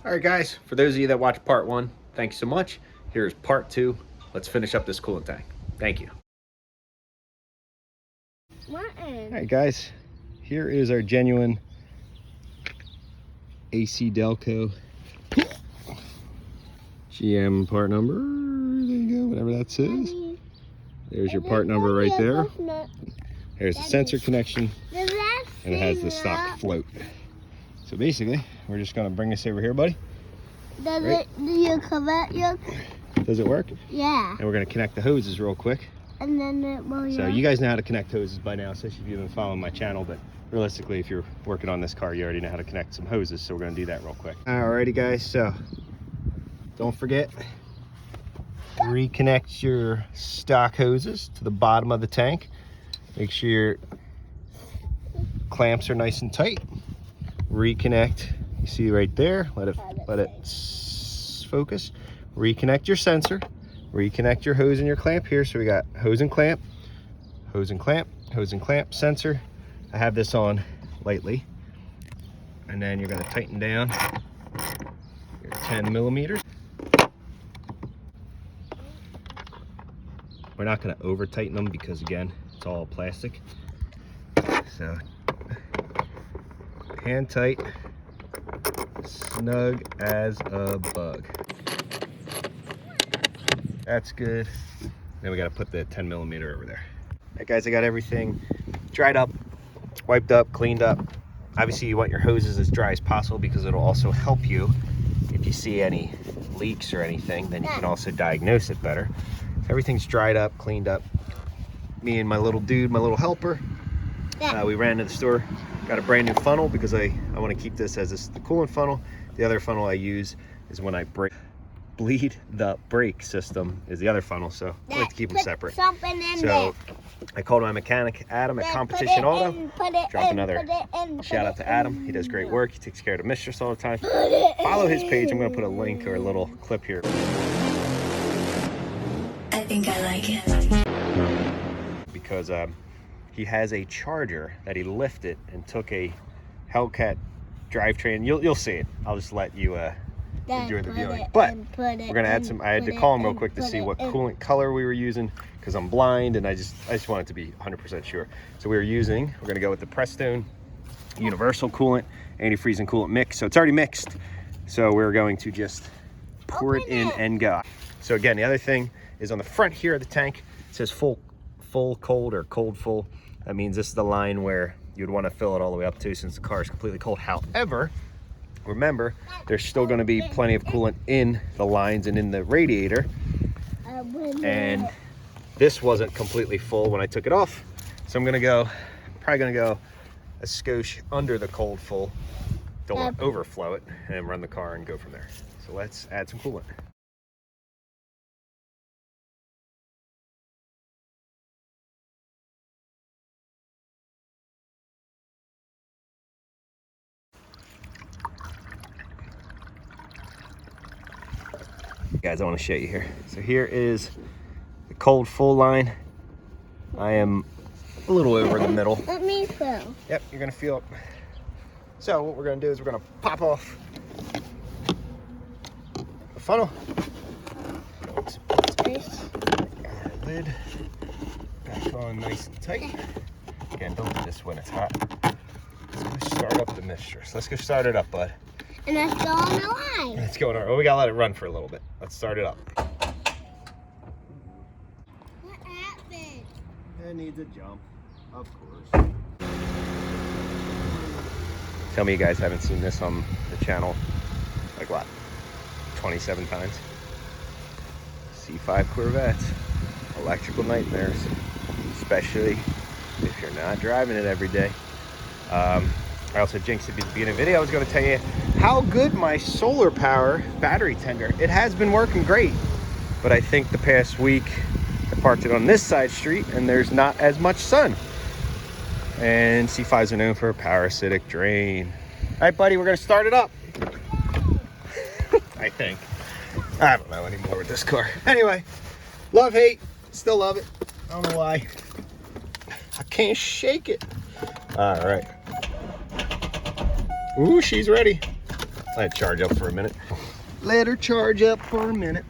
All right, guys, for those of you that watched part 1, thanks so much. Here's part 2. Let's finish up this coolant tank. Thank you. All right, guys, here is our genuine AC Delco GM part number. There you go, whatever that says. There's your part number right there. There's the sensor connection, and it has the stock float. So basically, we're just gonna bring this over here, buddy. Does it, do your Corvette work? Does it work? Yeah. And we're gonna connect the hoses real quick. And then it will. So you guys know how to connect hoses by now, especially if you've been following my channel, but realistically, if you're working on this car, you already know how to connect some hoses, so we're gonna do that real quick. Alrighty, guys, so don't forget, reconnect your stock hoses to the bottom of the tank. Make sure your clamps are nice and tight. Reconnect, you see right there, let it focus. Reconnect your sensor, reconnect your hose and your clamp here. So we got hose and clamp, hose and clamp, hose and clamp, sensor. I have this on lightly, and then you're going to tighten down your 10 millimeters. We're not going to over tighten them because again, it's all plastic. So hand tight, snug as a bug. That's good. Then we got to put the 10 millimeter over there. All right, guys, I got everything dried up, wiped up, cleaned up. Obviously, you want your hoses as dry as possible because it'll also help you if you see any leaks or anything. Then you can also diagnose it better. Everything's dried up, cleaned up. Me and my little dude, my little helper, we ran to the store, got a brand new funnel because I want to keep this as the coolant funnel. The other funnel I use is when I bleed the brake system is the other funnel, so I like to keep them separate. So I called my mechanic Adam at Competition Auto. Drop another shout out to Adam. He does great work. He takes care of the mistress all the time. Follow his page. I'm going to put a link or a little clip here. I think I like it. Because he has a Charger that he lifted and took a Hellcat drivetrain. You'll see it. I'll just let you enjoy the viewing. But we're gonna add some. I had to call him real quick to see what coolant color we were using because I'm blind and I just wanted to be 100% sure. So we're gonna go with the Prestone Universal Coolant antifreeze and coolant mix. So it's already mixed. So we're going to just pour it in and go. So again, the other thing is on the front here of the tank. It says full cold or cold full. That means this is the line where you'd want to fill it all the way up to since the car is completely cold. However, remember, there's still going to be plenty of coolant in the lines and in the radiator. And this wasn't completely full when I took it off. So I'm probably going to go a skosh under the cold full. Don't want to overflow it and run the car and go from there. So let's add some coolant. Guys, I want to show you here. So here is the cold full line. I am a little over in the middle. Let me feel. Yep, you're gonna feel it. So what we're gonna do is we're gonna pop off the funnel. Our lid back on nice and tight. Again, don't do this when it's hot. Let's go start up the mistress. Let's go start it up, bud. And let's go on the line. Let's go on our, well, we gotta let it run for a little bit. Let's start it up. What happened? It needs a jump, of course. Tell me you guys haven't seen this on the channel, like what, 27 times? C5 Corvettes, electrical nightmares, especially if you're not driving it every day. I also jinxed it at the beginning of the video. I was going to tell you how good my solar power battery tender. It has been working great, but I think the past week I parked it on this side street and there's not as much sun. And C5s are known for a parasitic drain. All right, buddy, we're going to start it up. I think. I don't know anymore with this car. Anyway, love, hate, still love it. I don't know why. I can't shake it. All right. Ooh, she's ready. Let it charge up for a minute. Let her charge up for a minute.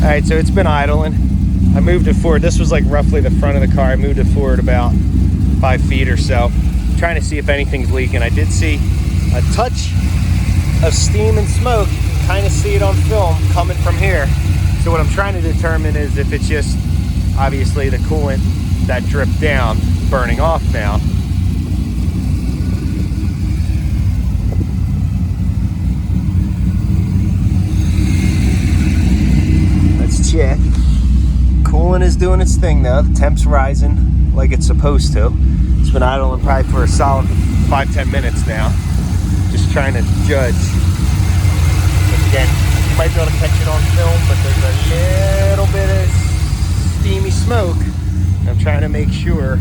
Alright, so it's been idling. I moved it forward. This was like roughly the front of the car. I moved it forward about 5 feet or so, trying to see if anything's leaking. I did see a touch of steam and smoke. You can kind of see it on film coming from here. So what I'm trying to determine is if it's just obviously the coolant that dripped down burning off now. Check. Coolant is doing its thing though. The temp's rising like it's supposed to. It's been idling probably for a solid 5-10 minutes now. Just trying to judge. But again, you might be able to catch it on film, but there's a little bit of steamy smoke. I'm trying to make sure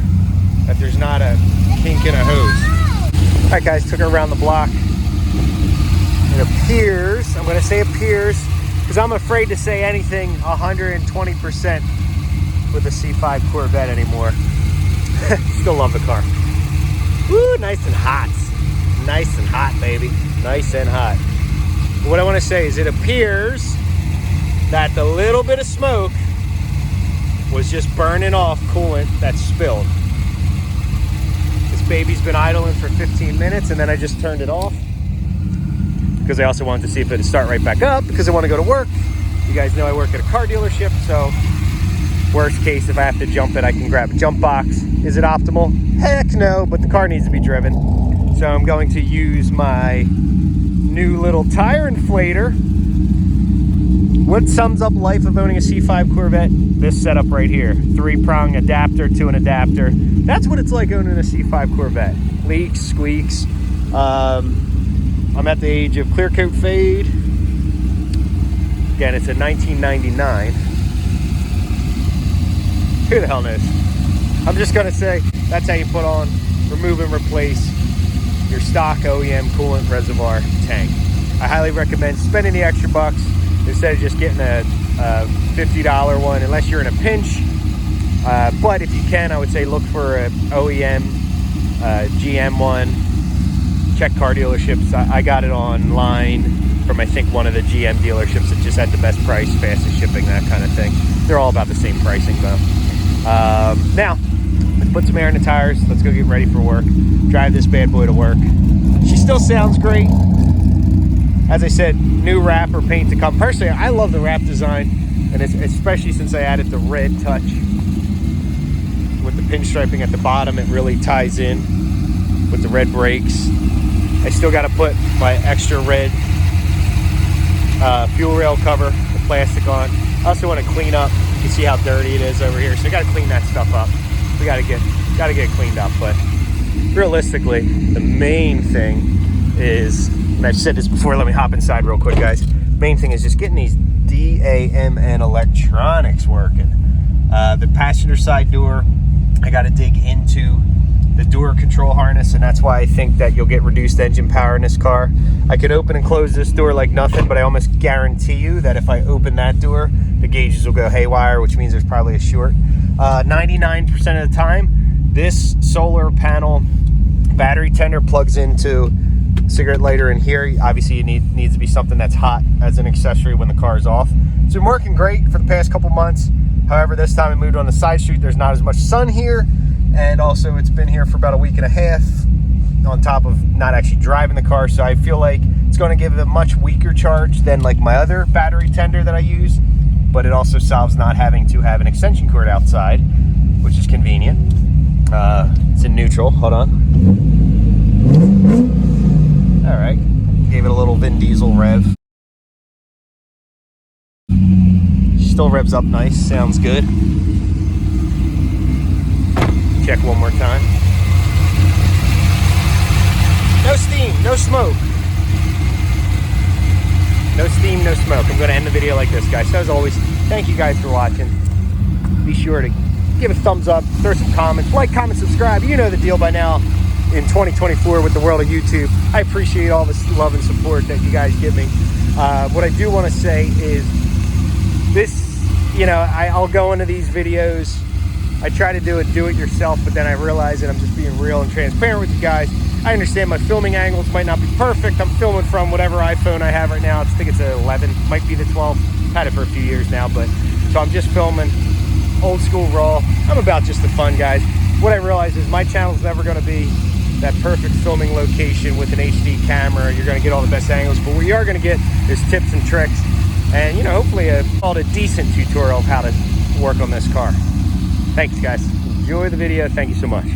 that there's not a kink in a hose. Alright guys, took her around the block. It appears, I'm going to say appears, because I'm afraid to say anything 120% with a C5 Corvette anymore. Still love the car. Woo, nice and hot. Nice and hot, baby. Nice and hot. But what I want to say is it appears that the little bit of smoke was just burning off coolant that spilled. This baby's been idling for 15 minutes and then I just turned it off, because I also wanted to see if it'd start right back up, because I want to go to work. You guys know I work at a car dealership, so worst case, if I have to jump it, I can grab a jump box. Is it optimal? Heck no, but the car needs to be driven. So I'm going to use my new little tire inflator. What sums up life of owning a C5 Corvette? This setup right here. 3-prong adapter to an adapter. That's what it's like owning a C5 Corvette. Leaks, squeaks. I'm at the age of clear coat fade. Again, it's a 1999. Who the hell knows? I'm just gonna say that's how you put on, remove and replace your stock OEM coolant reservoir tank. I highly recommend spending the extra bucks instead of just getting a $50 one, unless you're in a pinch. But if you can, I would say look for an OEM GM one. Check car dealerships. I got it online from, I think, one of the GM dealerships that just had the best price, fastest shipping, that kind of thing. They're all about the same pricing though. Now, let's put some air in the tires. Let's go get ready for work. Drive this bad boy to work. She still sounds great. As I said, new wrap or paint to come. Personally, I love the wrap design, and it's, especially since I added the red touch with the pinstriping at the bottom. It really ties in with the red brakes. I still got to put my extra red fuel rail cover, the plastic on. I also want to clean up. You can see how dirty it is over here, so I got to clean that stuff up. We got to get it cleaned up. But realistically, the main thing is, and I've said this before, let me hop inside real quick, guys. Main thing is just getting these DAMN electronics working. The passenger side door, I got to dig into the door control harness, and that's why I think that you'll get reduced engine power in this car. I could open and close this door like nothing, but I almost guarantee you that if I open that door, the gauges will go haywire, which means there's probably a short. 99% of the time, this solar panel battery tender plugs into cigarette lighter in here. Obviously, it needs to be something that's hot as an accessory when the car is off. It's been working great for the past couple months. However, this time I moved on the side street. There's not as much sun here. And also, it's been here for about a week and a half, on top of not actually driving the car. So I feel like it's going to give it a much weaker charge than like my other battery tender that I use. But it also solves not having to have an extension cord outside, which is convenient. It's in neutral. Hold on. All right. Gave it a little Vin Diesel rev. Still revs up nice. Sounds good. Check one more time. No steam, no smoke. No steam, no smoke. I'm going to end the video like this, guys. So as always, thank you guys for watching. Be sure to give a thumbs up, throw some comments, like, comment, subscribe. You know the deal by now in 2024 with the world of YouTube. I appreciate all this love and support that you guys give me. What I do want to say is this, you know, I'll go into these videos. I try to do it yourself, but then I realize that I'm just being real and transparent with you guys. I understand my filming angles might not be perfect. I'm filming from whatever iPhone I have right now. I think it's an 11, might be the 12. Had it for a few years now, but so I'm just filming old school raw. I'm about just the fun, guys. What I realize is my channel's never going to be that perfect filming location with an HD camera. You're going to get all the best angles, but what you are going to get is tips and tricks, and you know, hopefully a decent tutorial of how to work on this car. Thanks, guys. Enjoy the video. Thank you so much.